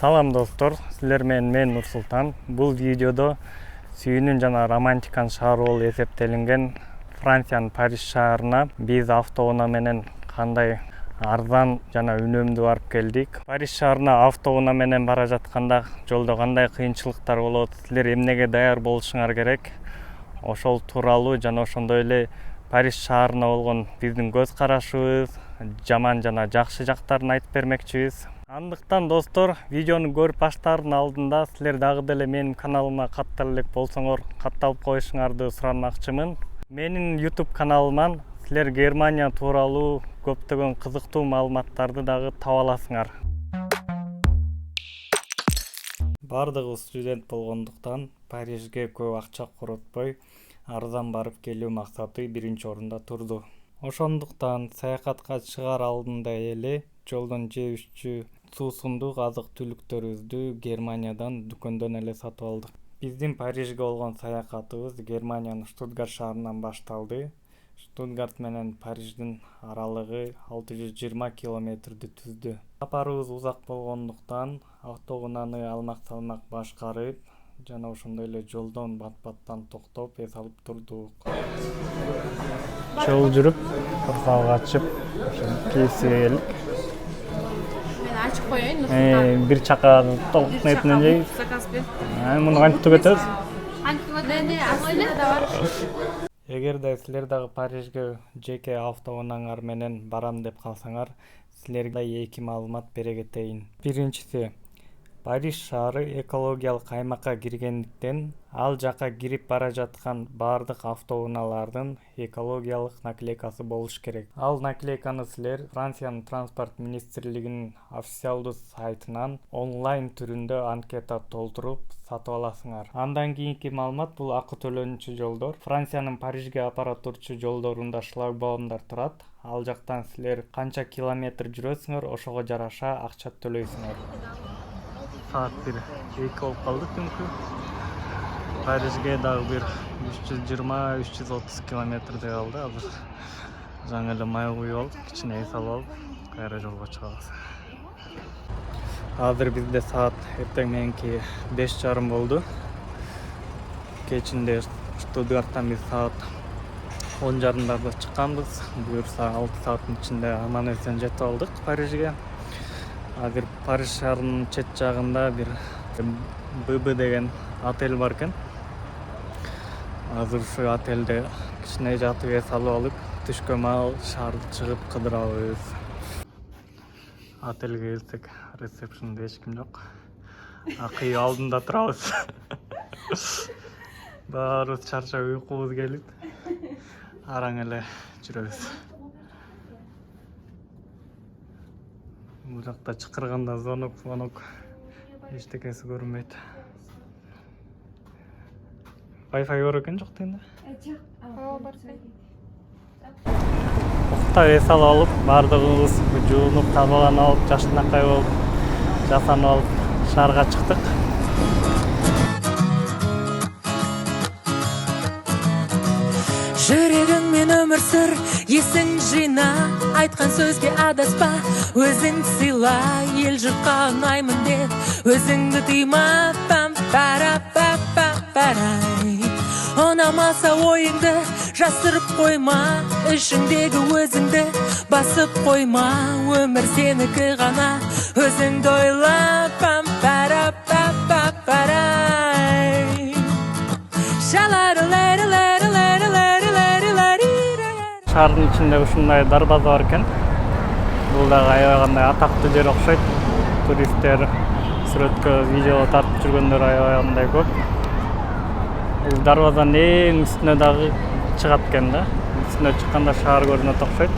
Салам достор, силер менен мен Нурсултан. Бул видеодо сүйүүнүн жана романтиканын шаары болуп эсептелинген Франциянын Париж шаарына биз автоунаа менен кандай арзан жана үнөмдүү барып келдик. Париж шаарына автоунаа менен бара жатканда жолдо кандай кыйынчылыктар болот, силер эмнеге даяр болушуңар керек? Ошол тууралуу жана ошондой эле Париж шаарына болгон биздин көз карашыбыз, жаман жана жакшы жактарын айтып бермекчибиз. Андыктан достор, видеону көрүп баштаардын алдында силер дагы деле менин каналыма каттала элек болсоңор, катталып коюшуңарды сурамакчымын. Менин YouTube каналыман силер Германия тууралуу көптөгөн кызыктуу маалыматтарды дагы таба аласыңар. Бардыгыбыз студент болгондуктан Парижге көп акча коротпой арзан барып келүү максаты биринчи орунда турду. Ошондуктан саякатка чыгаар алдында эле жолдон жеп ичүү суусундук азык-түлүктөрүбүздү Германиядан дүкөндөн эле сатып алдык. Биздин Парижге болгон саякатыбыз Германиянын Штутгарт шаарынан башталды. Штутгарт менен Париждин аралыгы 620 километрди түздү. Сапарыбыз узак болгондуктан автоунааны алмак-салмак башкарып, жана ошондой эле жолдон бат-баттан токтоп эс алып турдук. Жол жүрүп, кырсалга ачып, кейсиге келдик. Açık koyun. Bir çaka tavuk niyetine değil. Bunu kantip tüketiriz. Эгерде силер дагы Парижге жеке автоунааңар менен барам деп калсаңар, силерге эки маалымат бере кетейин. Биринчиси, Париж шаары экологиялык аймакка киргендиктен, ал жака кирип бара жаткан баардык автоунаалардын экологиялык наклейкасы болуш керек. Ал наклейканы силер Франциянын транспорт министрлигинин официалдуу сайтынан онлайн түрүндө анкета толтуруп сатып аласыңар. Андан кийинки маалымат бул акы төлөнүүчү жолдор. Франциянын Парижге апара турчу жолдорунда шлагбаумдар турат. Ал жактан силер канча километр жүрөсүңөр, ошого жараша акча төлөйсүңөр. Saat 1. İlk olup kaldık çünkü Paris'e daha bir 320-330 kilometrede kaldı. Hazır жаңы май yol, içine ес alıp kayra жолға çıkacağız. Hazır bizde saat erteң menenki 5:30 oldu. Keçinde Stuttgart'tan biz saat 10:30'da çıkanбыз. Buyursa 6 saatin içinde aman esen жетип алдык Paris'e. Азыр Париж шаарынын чет жагында бир ББ деген отель бар экен. Азыр ушу отельде кичине жатып эс алып алып, түшкө маал шаарды чыгып кыдырабыз. Отельге келсек, ресепшнде эч ким жок. Акый алдында турабыз. Баарыбыз чарчап уйкубуз келип, араң эле жүрөбүз. Бул жакта чакырганда звонок эчтекеси көрүнбөйт. Wi-Fi бар экен жок дейм да? Жок. Бар. Укта эс алып, бардыгыбыз жуунуп, тазаланып алып, жашынакай болуп, жасанып алып шаарга чыктык. Жүрегің мен өмір сүр, есің жина, айтқан сөзге адаспа, өзің сыйла, ел жұртқа ұнаймын деп, өзіңді тыйма, пам-пара-па-па-парай. Ұнамаса ойыңды жасырып қойма, ішіңдегі өзіңді басып қойма, өмір сенікі ғана, өзіңді ойла, пам-пара-па-па-парай. Шаардын ичинде ушундай дарбаза бар экен. Бул дагы аябагандай атактуу жер окшойт. Туристтер сүрөткө, видео тартып жүргөндөр аябагандай көп. Бул дарбазанын эң үстүнө дагы чыгат экен да. Үстүнө чыкканда шаар көрүнөт окшойт.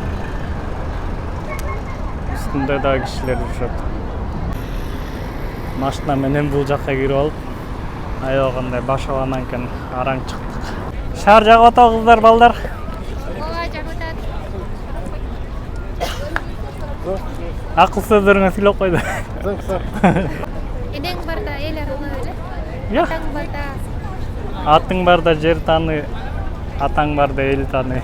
Үстүндө дагы кишилер жүрүшөт. Машина менен бул жакка кирип алып, аябагандай башаланан экен, араң чыктык. Шаар жагып атабыздар балдар. Акыл сөздөрүңө сүйлөп койду. Эдең барда эл аралап эле. Атаң барда. Атың барда жер таны, атаң барда эл таны.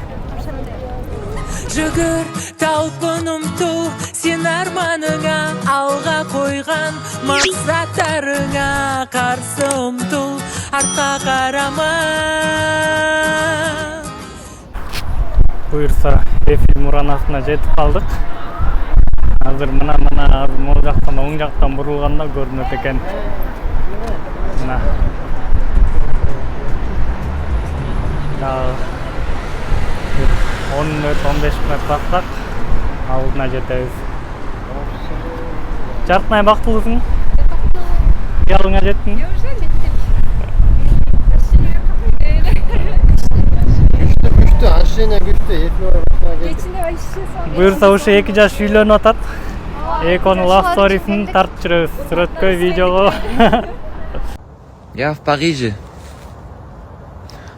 жүгір талпынымту сен арманыңа алға қойған мақсаттарыңа қарсы ұмтыл артқа қарама. Буюрса Эйфель муранасына жетип калдык. Азыр мына могул жактан оң жактан бурулганда көрүнөт экен. Мына 10-15 минут бактак алдына жетебиз. Жаркнай бактылысың? Ялыңа жеттиң? Güçlü, aşağıya güçlü. Буюрса ушу 2 жаш үйлөнүп атат. Эконун love storiesин тартып жүрөбүз. Сүрөткө, видеого. Ja, Paris.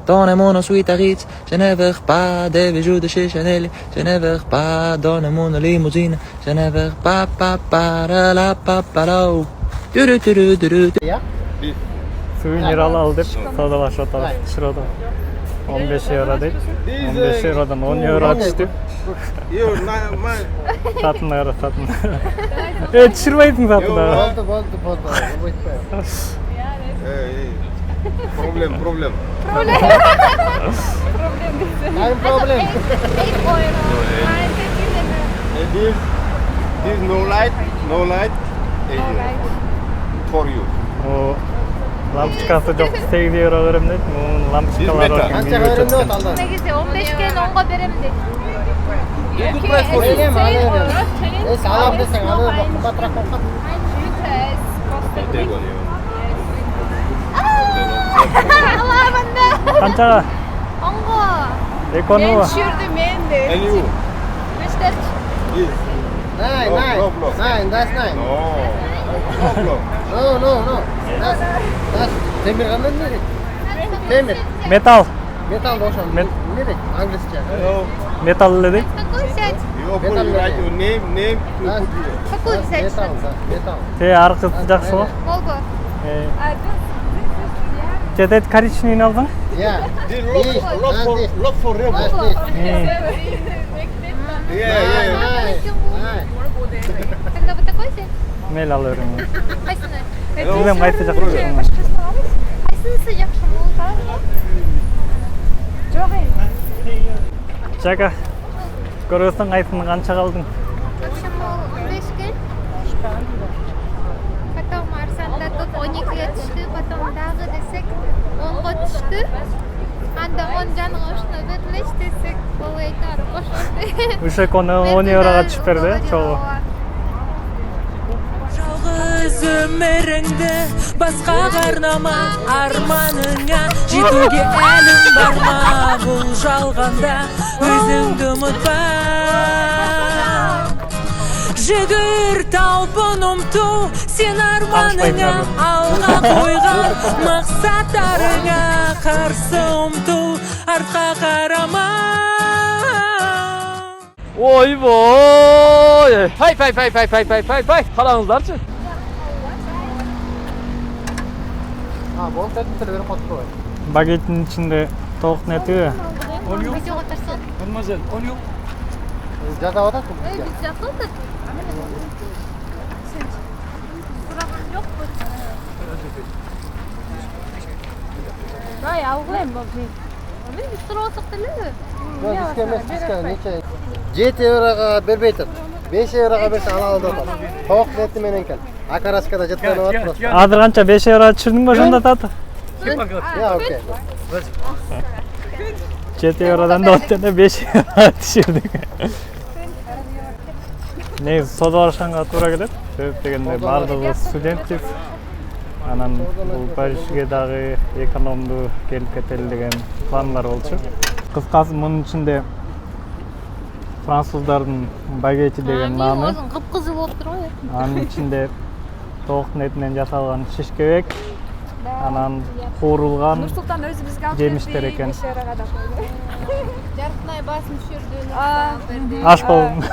Dans les mondes sweet à Ritz, je ne veux pas des bijoux de chez Chanel, je ne veux pas dans le monde limousine, je ne veux pas la papalo. Сувенир алалы деп саудалашып атабыз. Шыроодо 15 евро дейт. 15 евродан 10 евро түштү. Сатын кара, сатын. Түшүрбөйсүң сатын дагы. Болду. Problem. Problem. Problem. This no light. For you. O lampochkасы жок 8 евро берем дейт. Мунун лампочкалары бар. Qancha verildi aldı? Negisi 15'ke 10'ga berem dedi. Good price for you. Salam desang, batraq qo'yib. Allah bende. Канчага? 10'ga. Эконубу? And you? Beşler. This. Nine. That's nine. No. That's temir qanday dedi? Temir. Металл. Metal do'shan. Ne dedi? Inglizce. Металл эле дейт. Какой взять? You write your name. Какой взять? Metal. Те аркысы жакшыбы? Volvo. Жетет коричневийни алдың? Yeah. Look for real. Тогда вот такой взять? Мейлі ала берем. Қайсыны? Билем кайсы жакшы. Қайсынысы жақсы мол? Жака. Көрөсүң кайсыны канча калдың? Жақсы мол 15'ke. Потом Арсанда тут 12'ye düştü. Потом дағы десек 10'ga düştü. Анда 10 жаныңа ушуну берилеш десек, ол айтары кошулду. Ушу экону 10 еврого түшүп берди, чогуу. Жалғыз өміріңді басқа қарнама, арманыңа жетуге әлің барма, бұл жалғанда өзіңді ұмытпа. Жүгір талпын ұмту, сен арманыңа алға қойған мақсаттарыңа қарсы ұмтыл, артқа қарама. Oyboy! Pay! Qarаңыздарчы. Бұл тәттілер беріп қотты ғой. Багеттин ичинде тоқ нети. Видеоға тұрсын. Mademoiselle, on you? Жазап атасың. Biz yapıldık. Sırağın yok mu? Vay avlayayım bakayım. Biz sıra olsak da ne? Бізге емес, нече. 7 евроға бербей тұр. 5 евроға берсе ала алды отыр. Тоқ неті менен кел. Акараскада жеткен оғат просто. Азыр канча 5 евро түшүрдүң бе ошондо таты? Я, окей. 7 евродан да өткөндө 5 евро түшүрдүк. Негизи содалашканга туура келет. Себеп дегенде баардыгыбыз студентпиз. Анан бул Парижге дагы экономдуу келип кетели деген пландар болчу. Кыскасы мунун ичинде француздардын багети деген наамы. Өзүң кып-кызыл болуп турбайбы? Анын ичинде тоок нетинен жасалган шишкебек, анан куурулган Нурсултан өзүбүзгө алып жемиштер экен. Жаркнай басым түшүрдү. Аш болдум.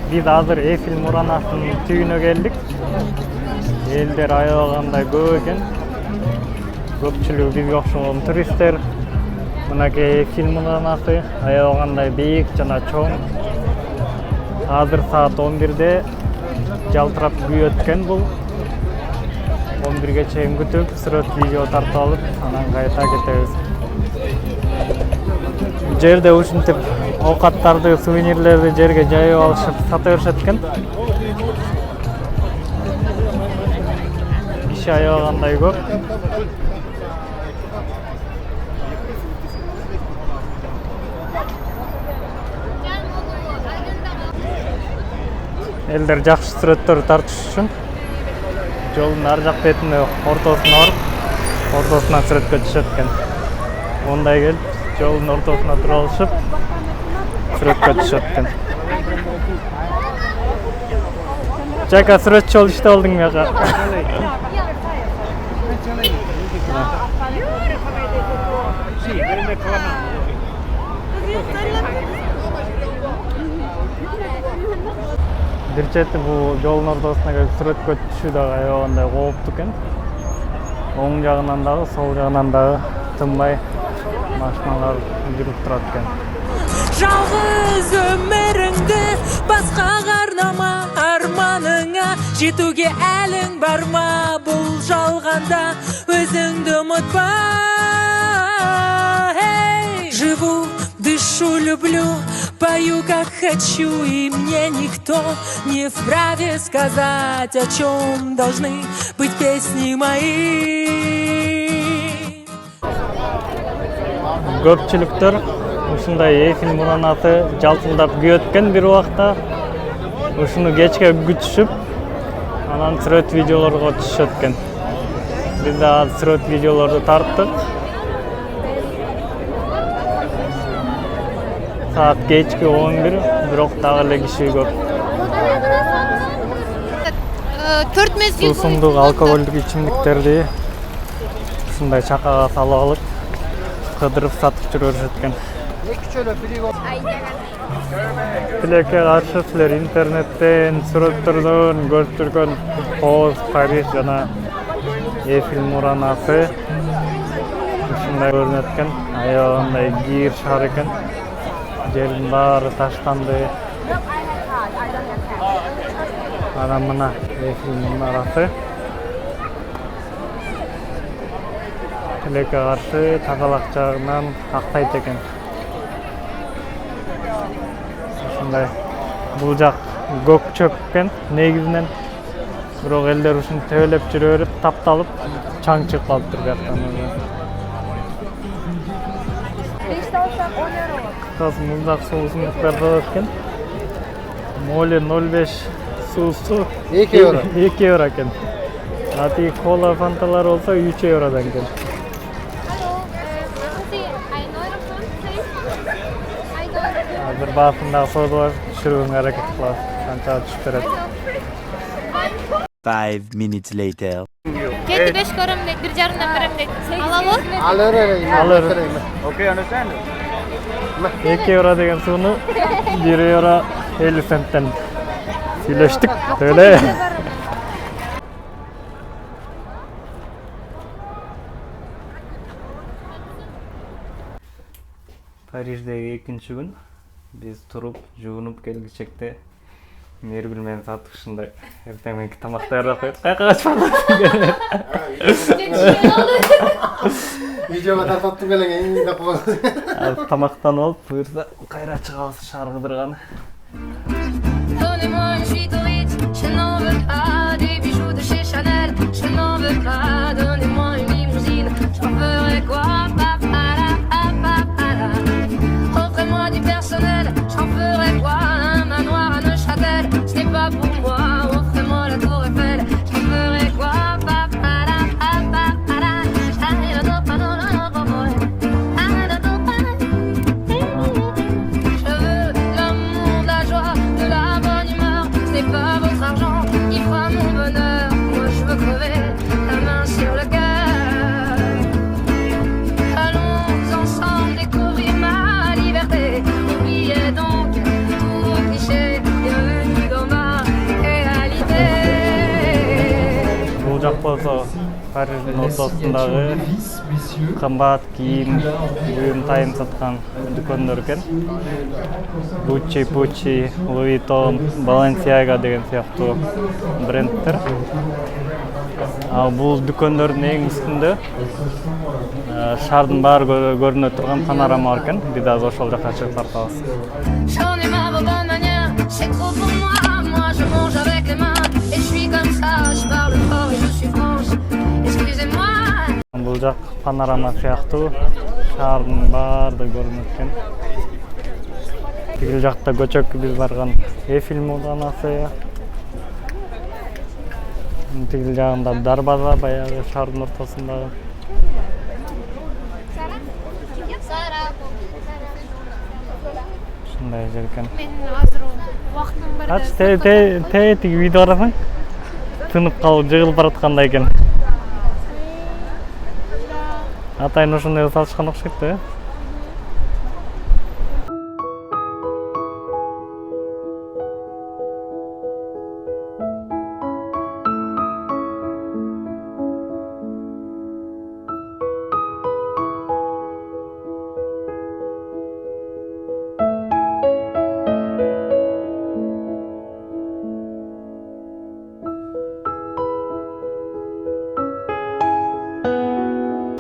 Биз азыр Эйфель муранасынын түбүнө келдик. Элдер аябагандай көп экен. Көпчүлүгү бизге окшогон туристтер. Мынакей фильм унаанасы аялгандай бийик жана чоң. Азыр саат 11-де жалтырап күйөт экен бул. 11-ге чейин күтүп, сүрөт видео тартып алып, анан кайта кетебиз. Жерде ушинтип оокаттарды, сувенирлерди жерге жайып алышып сата беришет экен. Киши аябагандай көп. Элдер жакшы сүрөттөрдү тартыш үчүн жолдун ар жак бетине ортосуна барып, ортосунан сүрөткө түшөт экен. Ондай келип, жолдун ортосуна туруп алышып, сүрөткө түшөт экен. Жака сүрөтчү болуп иштеп алдың мага. Бир чети бул жолдун ортосуна келип сүрөткө түшүү дагы аябагандай кооптуу экен. Оң жагынан дагы, сол жагынан дагы тынбай машиналар жүрүп турат экен. Жалғыз өміріңді басқаға арнама, арманыңа жетуге әлің бар ма? Бұл жалғанда өзіңді ұмытпа. Живу, дышу, люблю, пою как хочу, и мне никто не вправе сказать, о чем должны быть песни мои. Көпчүлүктөр ушундай Эйфель мунаанасы жалтылдап күйөт экен бир убакта. Ушуну кечке күтүшүп, анан сүрөт видеолорго түшөт экен. Биз да сүрөт видеолорду тарттык. Saat kechki 11, бирок дагы эле киши көп. 4 mezgil Суусундук алкоголдук ичимдиктерди ушундай чакага салып алып, кыдырып сатып жүрүшөт экен. Тилекке каршы силер интернеттен, сүрөттөрдөн көрүп жүргөн Поз, Париж жана Эйфель мунаанасы ушундай көрүнөт экен. Аябагандай кийир шаар экен. Жердин баары таштанды. Анан мына Эйфель мунаанасы. Тилекке каршы Тазалак жагынан актайт экен. Ушундай бул жак көк чөп экен негизинен. Бирок элдер ушуну төбөлөп жүрө берип, тапталып, чаң чыгып калыптыр жактан. Кытасы муздак суусундуктар болот экен. Моле 05 суусу 2 евро. 2 евро экен. Ати кола фанталар болсо 3 евродан экен. Азыр баасындагы содалар түшүрүүгө аракет кылабыз. Канча түшүп берет. 5 minutes later. Kendi 5 korum deydi, 1,5'dan verem deydi. Alalım. Alır. Okay, understand? 2 euro деген сууну 1 euro 50 центтен сүйлөштүк. Öyle. Париждеги экинчи күн биз туруп, жуунуп келгичекте Мергүл менен сатышындай эртең мененки тамак даярдап коет. Каяка качып калдың? Видеоға тартаттым келең эңиңде коёсуң. Тамактанып алып, буюрса кайра чыгабыз шаар кыдырган. Donnez-moi une suite au Ritz, je n'en veux pas des bijoux de chez Chanel, je n'en veux pas. Donnez-moi une limousine, j'en ferai quoi? Offrez-moi du personnel, j'en ferai quoi? Un manoir à Neuchâtel, ce n'est pas pour moi. Offrez-moi la tour Eiffel, j'en ferai quoi? Je veux l'amour, de la joie, de la bonne humeur. Ce n'est pas votre argent qui fera mon bonheur. Moi je veux crever la main sur le cœur. Allons ensemble découvrir ma liberté. Oubliez donc tous vos clichés. Bienvenue dans ma réalité. Бул жак болсо Париждин ортосундагы кымбат кийим, буюм-тайым саткан дүкөндөр экен. Gucci, Pucci, Louis Vuitton, Balenciaga деген сыяктуу брендтер. Ал бул дүкөндөрдүн эң үстүндө шаардын баары көрүнө турган панорама бар экен. Биз азыр ошол жака чыгып тартабыз. J'en ai marre vos bonnes manières, c'est trop pour moi. Moi je mange avec les mains et je suis comme ça. Je parle fort et je suis France. Excusez-moi. Бул жак панорама сыяктуу шаардын баардыгы көрүнөт экен. Тигил жакта көчөккө биз барган Эйфель муунасы. Тигил жагында дарбаза баягы шаардын ортосундагы. Ушундай жер экен. Мен азыр убактым бар. Ач тиги видео карасаң тынып калып жыгылып бараткандай экен. Атайын ошондой салышкан окшойт да.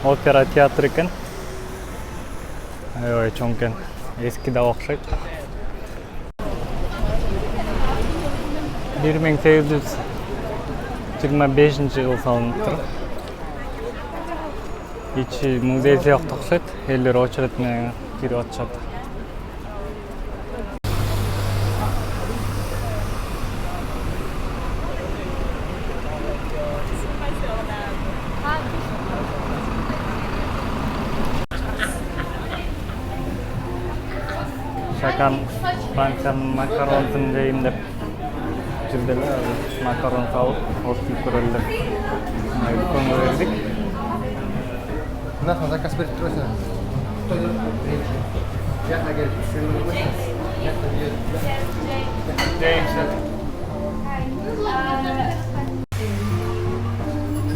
Опера театры экен. Аябай чоң экен. Эски да окшойт. 1825-жылы салыныптыр. Ичи музей сыяктуу окшойт. Элдер очередь менен кирип атышат. Шакан Франциянын макаронун жейм деп жүрдү эле. Макарон салып, остип көрөлү деп. Дүкөнгө бердик. Мына заказ берип турасың. Жакка келип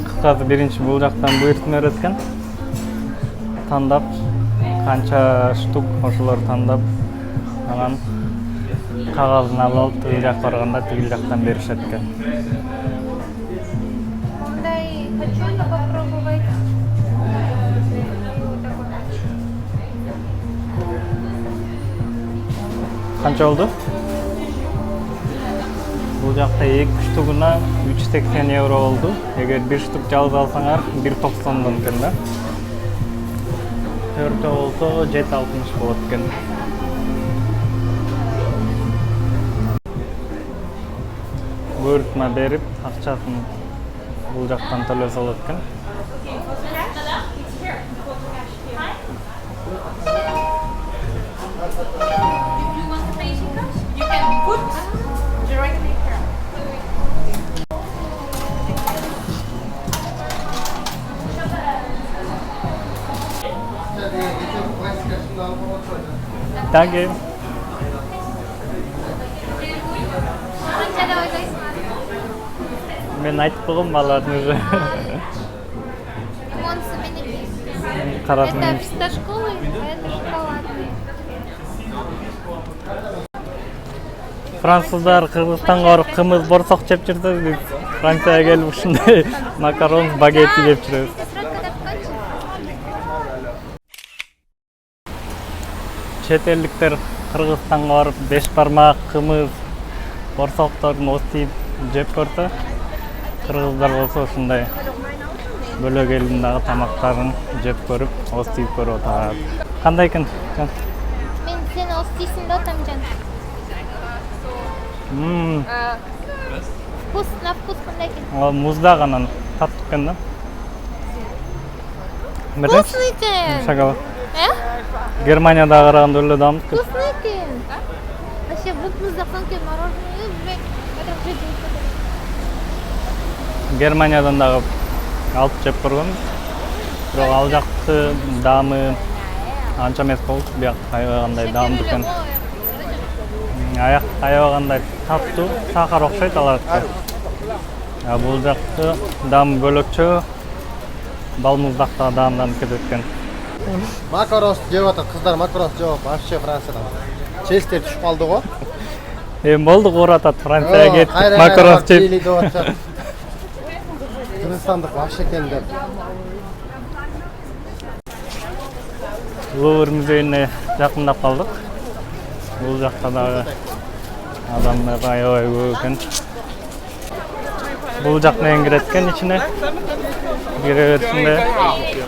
Кыскасы биринчи бул жактан буйртма берет экен. Тандап канча штук ошолор тандап анан кагазын алып тигил жакка барганда тигил жактан беришет экен. Дай хочу я попробовать. Канча болду? Бул жакта 2 штугуна 380 евро болду. Эгер 1 штук жалгыз алсаңар 1.90 экен да. 4 болсо 7.60 болот экен. Буйртма берип, акчасын бул жактан төлөсө болот экен. Danke. Канчада ойлойсуңар? Мен айтып койгом балалардын уже. Монсы меники. Карасын. Это фисташковый, а это шоколадный. Француздар Кыргызстанга барып кымыз борсок жеп жүрсө, биз Францияга келип ушундай макарон, багетти жеп жүрөбүз. Чет элдиктер Кыргызстанга барып 5 бармак кымыз, борсокторун остип жеп көрсө, кыргыздар болсо ушундай бөлөк элдин дагы тамактарын жеп көрүп, остип көрүп атат. Кандай экен? Мен сени остисиң да атам жан. Вкус на вкус кандай экен? Муздак анан таттык экен да. Вкусный экен. Шоколад. Германияда караганда өлө дамыт. Вкусный экен. Вообще муздактан кийин мороженое мен адам жедим. Германиядан дагы алып жеп көргөнбүз. Бирок ал жакты даамы анча эмес болду. Бияк аябагандай даамдуу экен. Аябагандай таттуу, сахар окшойт алар. Бул жакты даамы бөлөкчө, балмуздакта даамданып кетет экен. Makaron jep atat, kızlar makaron jep, вообще Fransa'dan. Chelsea düşüp kaldı o. Эми болдук оратат Францияга кетип Hayır, макарон жеп. Chile doğru. Kırgızstan'dık вообще kendi. Лувр музейине жакындап калдык. Бул жакта дагы адамдар аябай көп экен. Бул жак менен кирет экен ичине. Киребетинде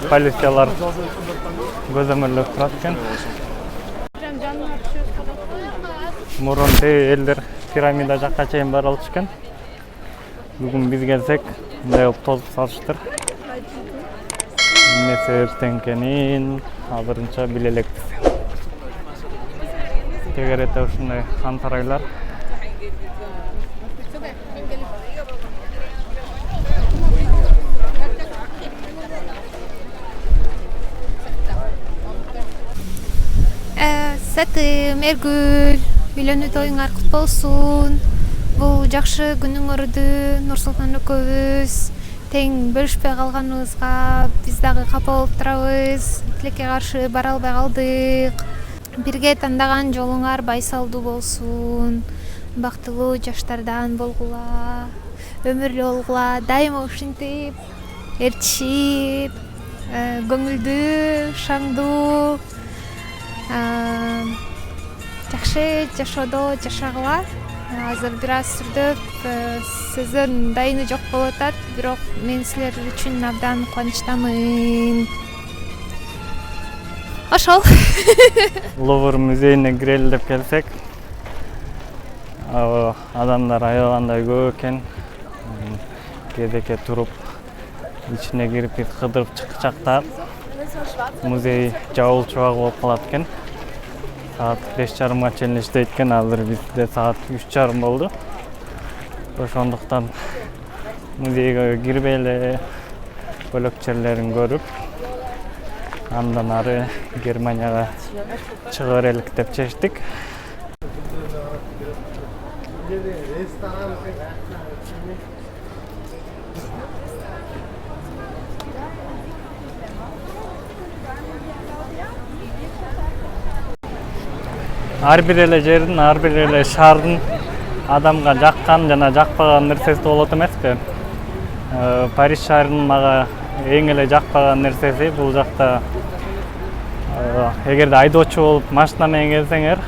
полициялар көзөмөлдөп турат экен. Мурун элдер пирамида жакка чейин бара алышкан. Бүгүн биз келсек, мындай болуп тозуп салыштыр. Эмне себептен экенин азырынча биле элекпиз. Тегерете ушундай хан сарайлар. Сәтім, Эргүл, үйлөнүү тоюңар кут болсун. Бул жакшы күнүңөрдү Нурсултан экөөбүз тең бөлүшпөй калганыбызга биз дагы капа болуп турабыз. Тилекке каршы бара албай калдык. Бирге тандаган жолуңар байсалдуу болсун. Бактылуу жаштардан болгула. Өмүрлүү болгула. Дайыма ушинтип, ээрчишип, көңүлдүү, шаңдуу, жакшы жашоодо жашагыла. Азыр бир аз сүрдөп, сөздөрдүн дайыны жок болуп атат, бирок мен силер үчүн абдан кубанычтамын. Ошол. Лувр музейине кирели деп келсек, адамдар аябагандай көп экен. Кезекке туруп, ичине кирип биз кыдырып чыкчакта музей жабылчубак болуп калат экен. Saat 5:30'a чейин иштейт экен, азыр бизде saat 3:30 болду. Ошондуктан музейге кирбей эле бөлөк жерлерин көрүп, андан ары Германияга чыга берелик деп чечтик. Ар бир эле жердин, ар бир эле шаардын адамга жаккан жана жакпаган нерсеси болот эмеспи? Париж шаарынын мага эң эле жакпаган нерсеси бул жакта эгерде айдоочу болуп машина менен келсеңер,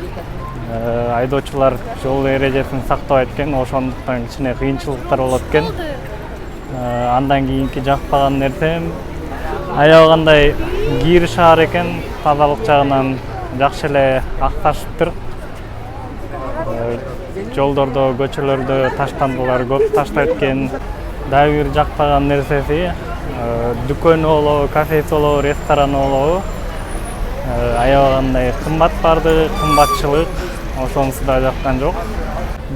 айдоочулар жол эрежесин сактабайт экен, ошондуктан кичине кыйынчылыктар болот экен. Андан кийинки жакпаган нерсем аябагандай кийир шаар экен, тазалык жагынан жакшы эле акташыптыр. Жолдордо, көчөлөрдө таштандылар көп таштайт экен. Дагы бир жакпаган нерсеси дүкөнү болобу, кафеси болобу, рестораны болобу аябагандай кымбат барды, кымбатчылык, ошонусу да жаккан жок.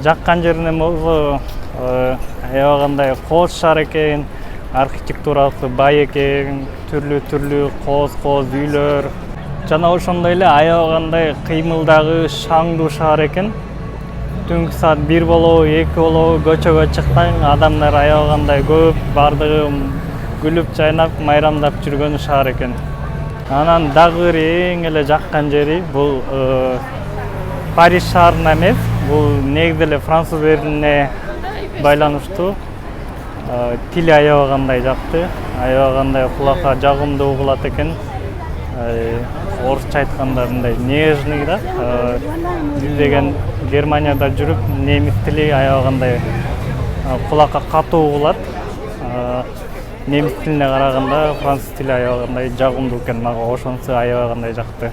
Жаккан жеринен болсо аябагандай кооз шаар экен, архитектурасы бай экен, түрлүү кооз үйлөр. Жана ошондой эле аябагандай кыймылдагы шаңдуу шаар экен. Түнкү саат 1 болобу, 2 болобу, көчөгө чыксаң адамдар аябагандай көп, бардыгы күлүп жайнап, майрамдап жүргөн шаар экен. Анан дагы эң эле жаккан жери бул Париж шаарына эмес, бул негизи эле француз элине байланыштуу. Тили аябагандай жакты, аябагандай кулакка жагымдуу угулат экен. Орусча айтканда мындай нежный да. Биз деген Германияда жүрүп, немис тили аябагандай кулакка катуу угулат. Немис тилине караганда француз тили аябагандай жагымдуу экен, мага ошонусу аябагандай жакты.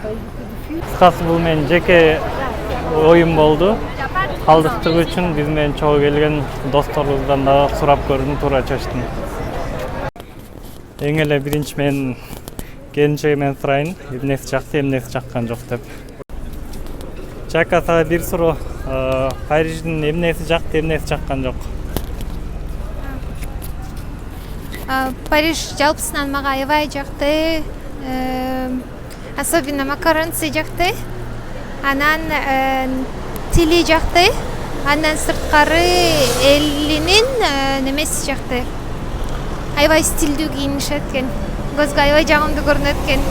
Кыскасы бул менин жеке оюм болду. Калдыктыгы үчүн биз менен чогуу келген досторубуздан дагы сурап көрдүм, туура чечтим. Эң эле биринчи мен келинчегимен сурайын, эмнеси жакты, эмнеси жаккан жок деп. Чака, сага бир суроо. Париждин эмнеси жакты, эмнеси жаккан жок? Париж жалпысынан мага аябай жакты. Особенно макаронсы жакты. Анан тили жакты. Андан сырткары элинин немеси жакты. Аябай стилдүү кийинишет экен. көзгө аябай жагымдуу көрүнөт экен.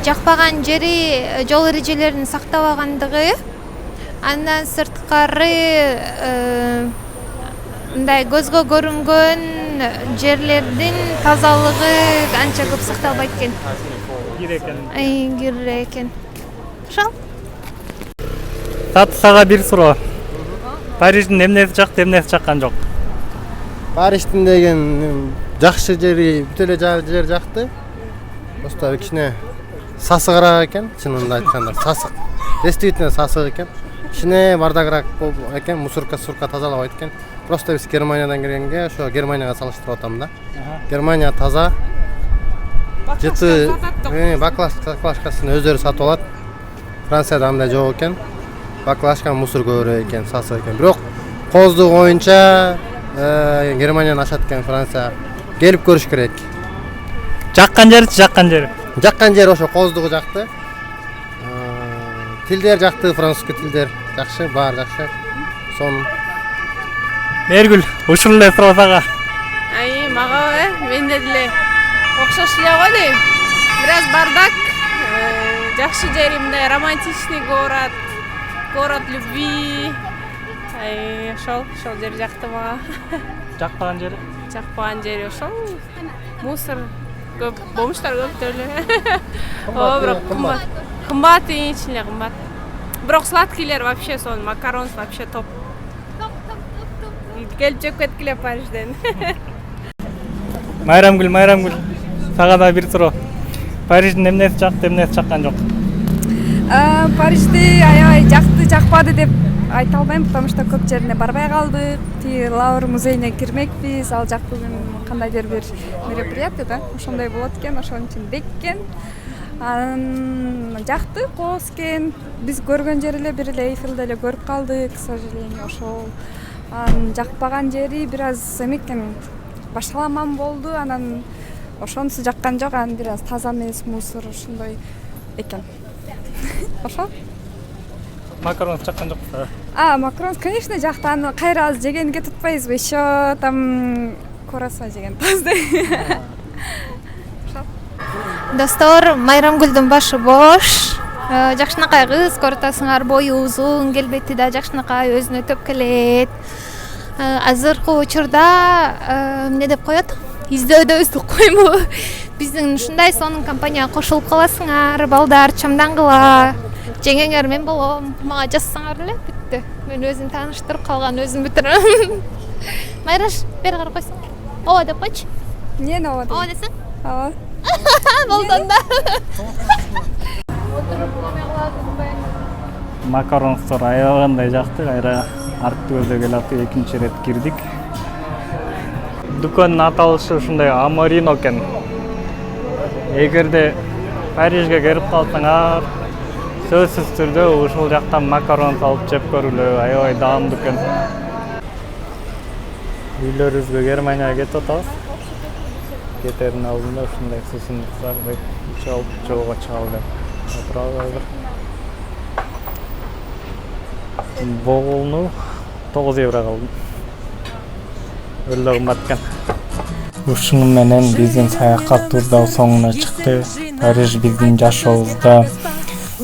Жакпаган жери жол эрежелерин сактабагандыгы, андан сырткары мындай көзгө көрүнгөн жерлердин тазалыгы анча көп сакталбайт экен. Кир экен. Ошол. Сага бир суроо. Париждин эмнеси жакты, эмнеси жаккан жок? Париждин деген жакшы жери, бүт эле жер жакты. Просто кичине сасыгыраак экен, чынында айтканда. Сасык. Действительно сасык экен. Кичине бардагыраак экен, мусорка тазалабайт экен. Просто биз Германиядан келгенге, ошо Германияга салыштырып атам да. Германия таза. Жыты баклажкасын өздөрү сатып алат. Францияда андай жок экен. Баклажка мусор көбүрөөк экен, сасык экен. Бирок кооздук боюнча Германияны ашат экен Франция. Келип көрүш керек. Жаккан жери. Жаккан жер ошо кооздугу жакты. Тилдер жакты, французский тилдер жакшы, баары жакшы. Сонун. Мергүл, ушул эле суроо сага. Мага менде деле окшош эле го дейм. Бираз бардак, жакшы жери, мындай романтичный город любви. Ошол жер жакты мага. Жакпаган жери? Жакпаган жери ошол. Мусор көп, бомждар көп деле. Бирок кымбат, эч эле кымбат. Бирок сладкийлер вообще сон, макарон вообще топ. Келип жеп кеткиле Парижден. Майрамгүл, сага да бир суроо. Париждин эмнеси жакты, эмнеси жаккан жок? Парижди аябай жакты, жакпады деп айта албайм, потому что көп жерине барбай калдык. Лавр музейине кирмекпиз, ал жак бүгүн кандайдыр бир мероприятие да, ошондой болот экен, ошон үчүн беккен. Жакты, кооз экен. Биз көргөн жери эле бир эле Эйфелди эле көрүп калдык, к сожалению, ошол. Жакпаган жери бираз экен, башаламан болду, анан ошонусу жаккан жок, анан бираз таза эмес, мусор ошондой экен. Ошо? Макарон жаккан жок. Макарон, конечно, жакты. Аны кайра аз жегенге тутпайбызбы? Еще там коросо жеген тазды. Достор, Майрамгүлдүн башы бош. Жакшынакай кыз көрүп атасыңар, бою узун, келбети да жакшынакай, өзүнө төп келет. Азыркы учурда эмне деп коет? Издөөдөбүз койму? Биздин ушундай сонун компанияга кошулуп каласыңар, балдар чамдангыла. Жеңеңер мен болом, мага жазсаңар эле, бүттү. Мен өзүм тааныштырып калган, өзүм бүтүрөм. Майраш, бери карап койсоң. Ооба деп койчу. Эмнени ооба? Ооба десең? Ооба. Болдон да. Макарон стор аябагандай жакты, кайра артты көздөй келатып экинчи ирет кирдик. Дүкөндүн аталышы ушундай Аморино экен. Эгерде Парижге келип калсаңар, сөзсүз түрдө ушул жактан макарон алып жеп көрүлө, аябай даамдуу экен. Үйлөрүбүзгө Германияга кетип атабыз. Кетердин алдында ушундай сусундуктарды ичип алып жолго чыгалы деп отурабыз. Болгону 9 евро калды. Өлө кымбат экен. Ушуну менен биздин саякатыбыз да соңуна чыкты. Париж биздин жашообузда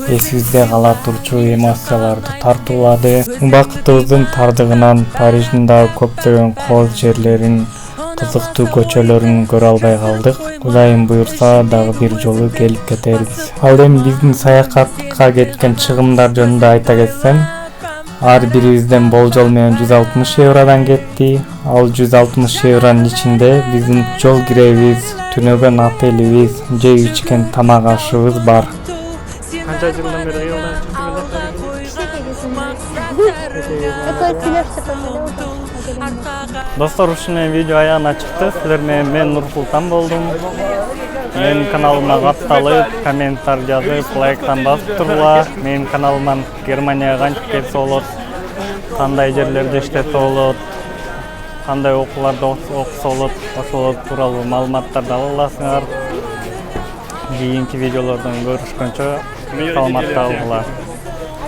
эсибизде кала турчу эмоцияларды тартуулады. Убакытыбыздын тардыгынан Париждин дагы көптөгөн кооз жерлерин, кызыктуу көчөлөрүн көрө албай калдык. Кудайым буйрса дагы бир жолу келип кетербиз. Ал эми биздин саякатка кеткен чыгымдар жөнүндө айта кетсем, ар бирибизден болжол менен 160 евродан кетти. Ал 160 евронун ичинде биздин жол киребиз, түнөгөн отелибиз, жеп ичкен тамак ашыбыз бар. Канча жылдан бери айылдан Достор, ушун менен видео аягына чыкты. Силер менен мен Нурсултан болдум. Менин каналыма катталып, комментар жазып, лайктан басып тургула. Менин каналыман Германияга кантип келсе болот, кандай жерлерде иштесе болот, кандай окууларды окуса болот, ошол тууралуу маалыматтарды ала аласыңар. Кийинки видеолордон көрүшкөнчө саламатта болгула.